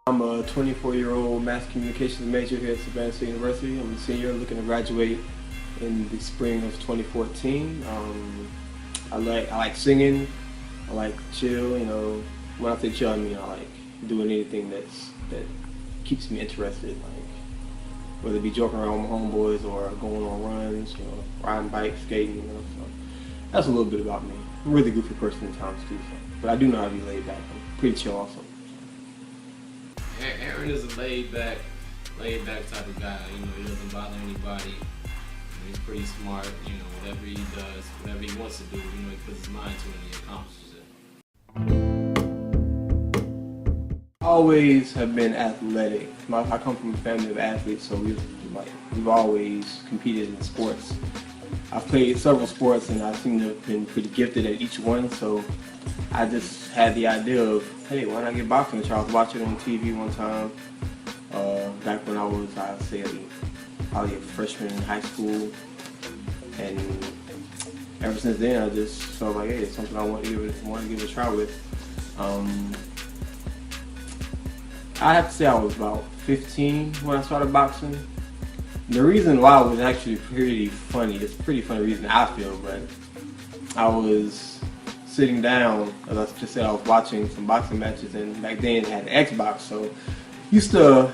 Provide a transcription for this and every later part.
I'm a 24-year-old mass communications major here at Savannah State University. I'm a senior looking to graduate in the spring of 2014. I like singing. I like chill. You know, when I say chill, I mean I like doing anything that keeps me interested. Like whether it be joking around with my homeboys or going on runs, you know, riding bikes, skating. You know, so that's a little bit about me. I'm a really goofy person at times too, so. But I do know how to be laid back. I'm pretty chill also. Aaron is a laid back type of guy. You know, he doesn't bother anybody. He's pretty smart. You know, whatever he does, whatever he wants to do, you know, he puts his mind to it and he accomplishes it. I always have been athletic. I come from a family of athletes, so we've always competed in sports. I've played several sports and I seem to have been pretty gifted at each one, so I just had the idea of, hey, why not get boxing? So I was watching it on TV one time, back when I was, I'd say, probably a freshman in high school, and ever since then I just felt like, hey, it's something I want to give it a try with. I have to say I was about 15 when I started boxing. The reason why was actually pretty funny. It's a pretty funny reason I feel, but I was sitting down, as I just said, I was watching some boxing matches, and back then it had an Xbox, so used to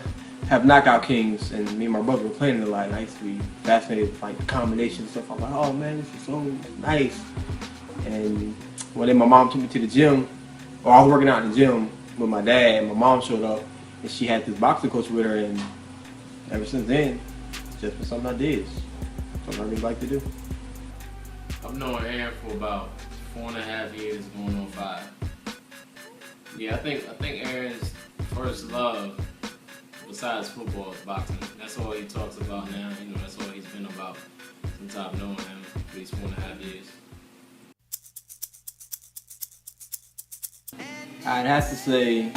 have Knockout Kings, and me and my brother were playing it a lot, and I used to be fascinated with like the combination stuff. I'm like, oh man, this is so nice. And one day my mom took me to the gym, or I was working out in the gym with my dad, and my mom showed up, and she had this boxing coach with her, and ever since then, it's just been something I did. Something I really like to do. I've known Aaron for about 4.5 years, going on 5. Yeah, I think Aaron's first love, besides football, is boxing. That's all he talks about now. You know, that's all he's been about since I've known him for these 4.5 years. I'd have to say,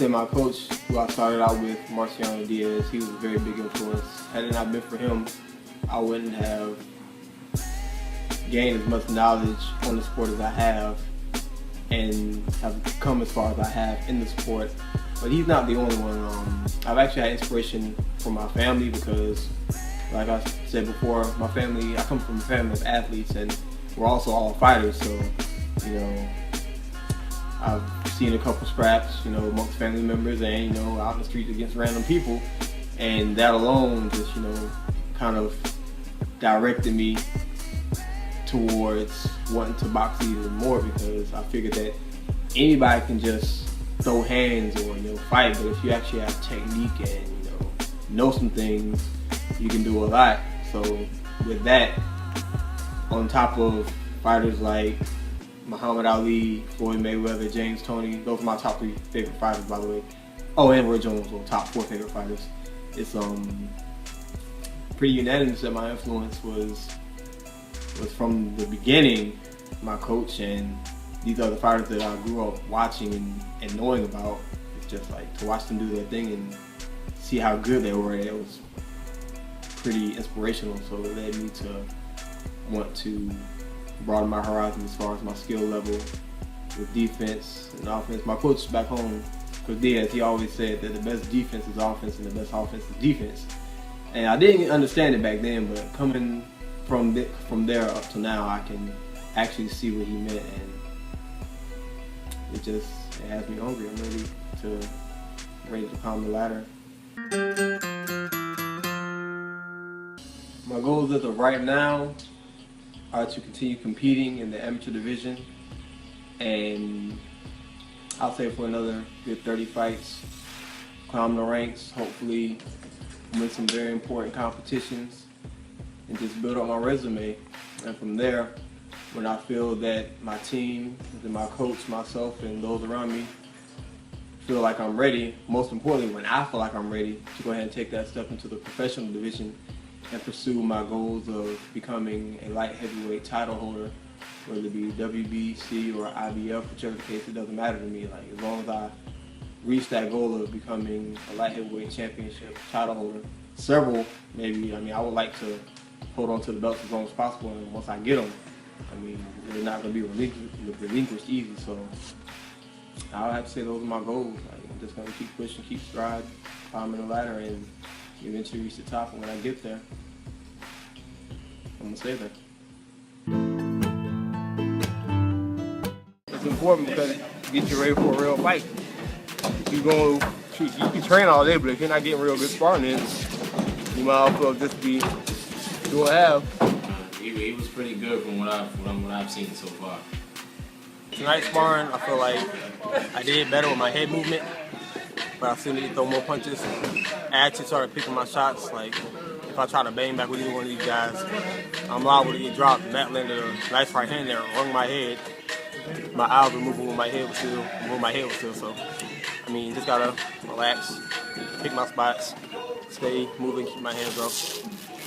my coach, who I started out with, Marciano Diaz, he was a very big influence. Had it not been for him, I wouldn't have gained as much knowledge on the sport as I have and have come as far as I have in the sport. But he's not the only one. I've actually had inspiration from my family because, like I said before, I come from a family of athletes and we're also all fighters, so, you know, I've seen a couple scraps, you know, amongst family members and, you know, out in the streets against random people, and that alone just, you know, kind of directed me towards wanting to box even more, because I figured that anybody can just throw hands or, you know, fight, but if you actually have technique and, you know some things, you can do a lot. So with that, on top of fighters like Muhammad Ali, Floyd Mayweather, James Toney, those are my top 3 favorite fighters, by the way. Oh, and Roy Jones were top 4 favorite fighters. It's pretty unanimous that my influence was from the beginning my coach, and these other fighters that I grew up watching and knowing about. It's just like to watch them do their thing and see how good they were. It was pretty inspirational, so it led me to want to broaden my horizon as far as my skill level with defense and offense. My coach back home, Coach Diaz, he always said that the best defense is offense and the best offense is defense. And I didn't understand it back then, but coming from there up to now, I can actually see what he meant, and it has me hungry. I'm ready to climb the ladder. My goals as of right now are to continue competing in the amateur division, and I'll say for another good 30 fights, climb the ranks, hopefully win some very important competitions, and just build up my resume. And from there, when I feel that my team, my coach, myself, and those around me feel like I'm ready, most importantly, when I feel like I'm ready to go ahead and take that step into the professional division and pursue my goals of becoming a light heavyweight title holder, whether it be WBC or IBF, whichever case, it doesn't matter to me. Like, as long as I reach that goal of becoming a light heavyweight championship title holder, several maybe, I would like to hold on to the belts as long as possible, and once I get them, they're not going to be relinquished easy. So I would have to say those are my goals. Like, I'm just gonna keep pushing, keep striving, climbing the ladder, and eventually reach the top. And when I get there, I'm gonna stay there. It's important because it gets you ready for a real fight. You can train all day, but if you're not getting real good sparring in, you might as well just be doing half. He was pretty good from what I've seen so far. Tonight sparring, I feel like I did better with my head movement, but I still need to throw more punches. I actually started picking my shots. Like, if I try to bang back with either one of these guys, I'm liable to get dropped. And that landed a nice right hand there, rung my head. My eyes were moving when my head was still. So, I mean, you just gotta relax, pick my spots, stay moving, keep my hands up.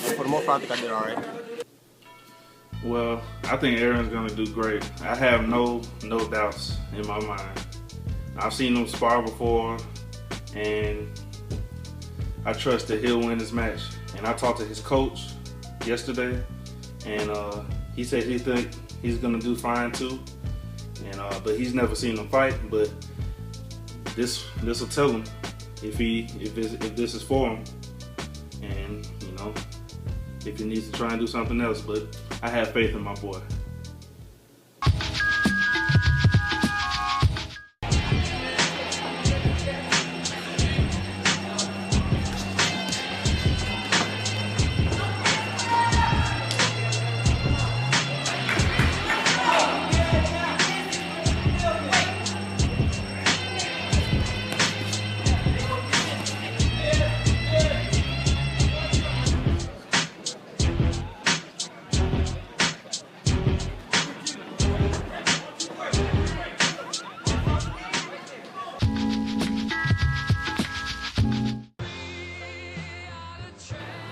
And for the most part, I think I did all right. Well, I think Aaron's gonna do great. I have no doubts in my mind. I've seen him spar before, and I trust that he'll win this match. And I talked to his coach yesterday, and he said he think he's gonna do fine too. And but he's never seen him fight. But this will tell him if this is for him, and you know, if he needs to try and do something else. But I have faith in my boy.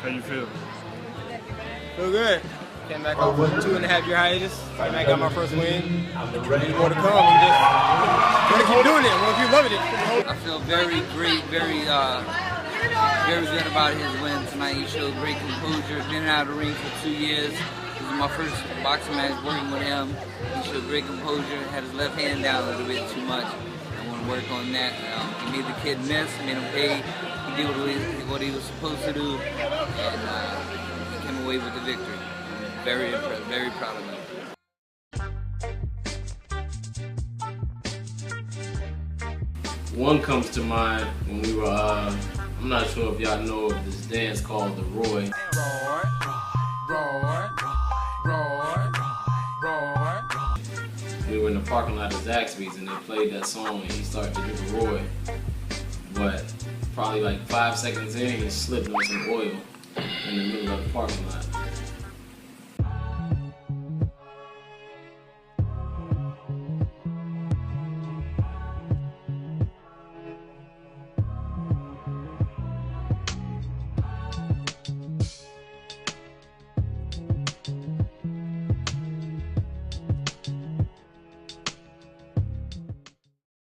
How you feel? Feel good. Came back off a 2.5-year hiatus. Came back, got my first win. There's more to come. I'm just gonna keep doing it. Well, if you're loving it. I feel very great, very good about his win tonight. He showed great composure. Been out of the ring for 2 years. This is my first boxing match working with him. He showed great composure. Had his left hand down a little bit too much. I want to work on that. He made the kid miss, made him pay. He did what he was supposed to do, and he came away with the victory. I'm very impressed, very proud of him. One comes to mind when we were, I'm not sure if y'all know of this dance called the Roy. We were in the parking lot of Zaxby's and they played that song and he started to do the Roy. But probably like 5 seconds in, he slipped on some oil in the middle of the parking lot.